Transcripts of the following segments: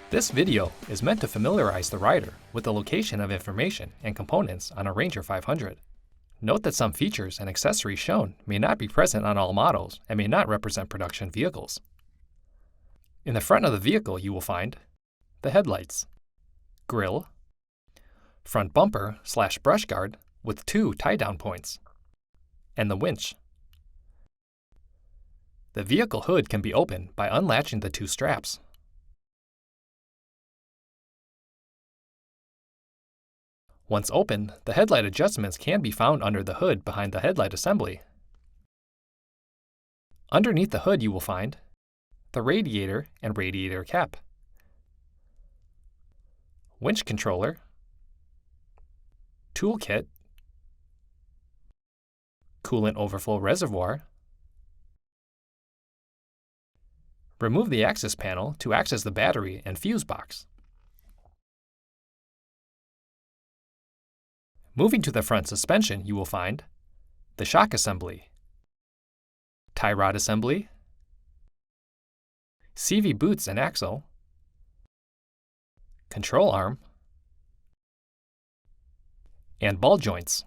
This video is meant to familiarize the rider with the location of information and components on a Ranger 500. Note that some features and accessories shown may not be present on all models and may not represent production vehicles. In the front of the vehicle you will find the headlights, grille, front bumper/brush guard with 2 tie-down points, and the winch. The vehicle hood can be opened by unlatching the 2 straps. Once open, the headlight adjustments can be found under the hood behind the headlight assembly. Underneath the hood you will find the radiator and radiator cap, winch controller, toolkit, coolant overflow reservoir. Remove the access panel to access the battery and fuse box. Moving to the front suspension, you will find the shock assembly, tie rod assembly, CV boots and axle, control arm, and ball joints.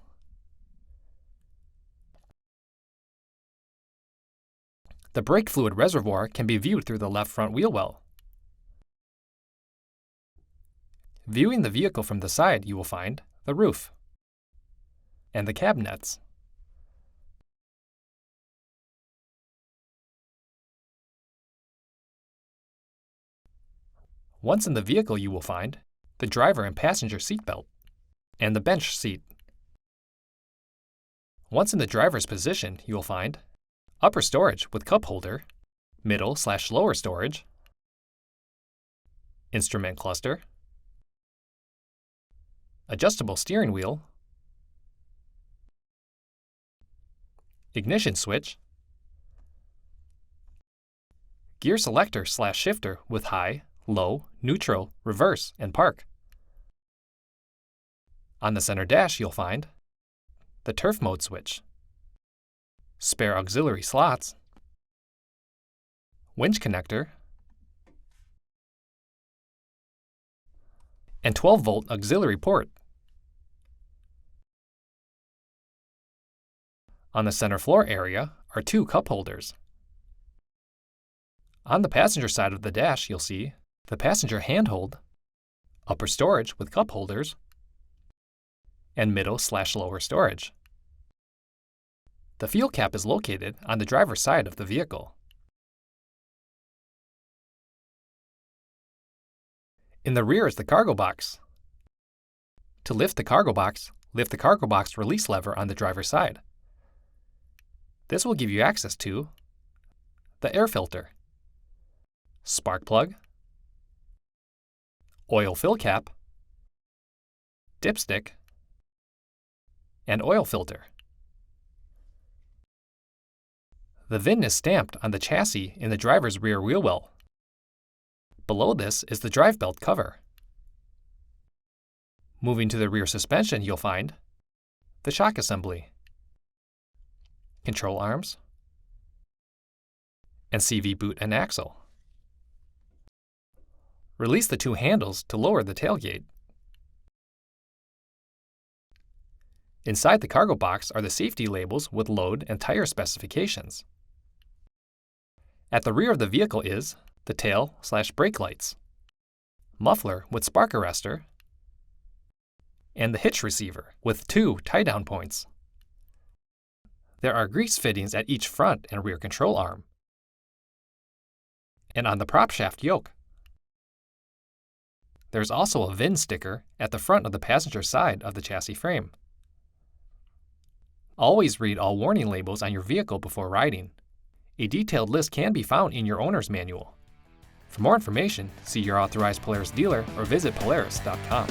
The brake fluid reservoir can be viewed through the left front wheel well. Viewing the vehicle from the side, you will find the roof and the cabinets. Once in the vehicle, you will find the driver and passenger seat belt and the bench seat. Once in the driver's position, you will find upper storage with cup holder, middle/lower storage, instrument cluster, adjustable steering wheel, ignition switch, gear selector/shifter with high, low, neutral, reverse, and park. On the center dash you'll find the turf mode switch, spare auxiliary slots, winch connector, and 12-volt auxiliary port. On the center floor area are 2 cup holders. On the passenger side of the dash, you'll see the passenger handhold, upper storage with cup holders, and middle/lower storage. The fuel cap is located on the driver's side of the vehicle. In the rear is the cargo box. To lift the cargo box, lift the cargo box release lever on the driver's side. This will give you access to the air filter, spark plug, oil fill cap, dipstick, and oil filter. The VIN is stamped on the chassis in the driver's rear wheel well. Below this is the drive belt cover. Moving to the rear suspension, you'll find the shock assembly, control arms, and CV boot and axle. Release the 2 handles to lower the tailgate. Inside the cargo box are the safety labels with load and tire specifications. At the rear of the vehicle is the tail/brake lights, muffler with spark arrestor, and the hitch receiver with 2 tie-down points. There are grease fittings at each front and rear control arm, and on the prop shaft yoke. There's also a VIN sticker at the front of the passenger side of the chassis frame. Always read all warning labels on your vehicle before riding. A detailed list can be found in your owner's manual. For more information, see your authorized Polaris dealer or visit Polaris.com.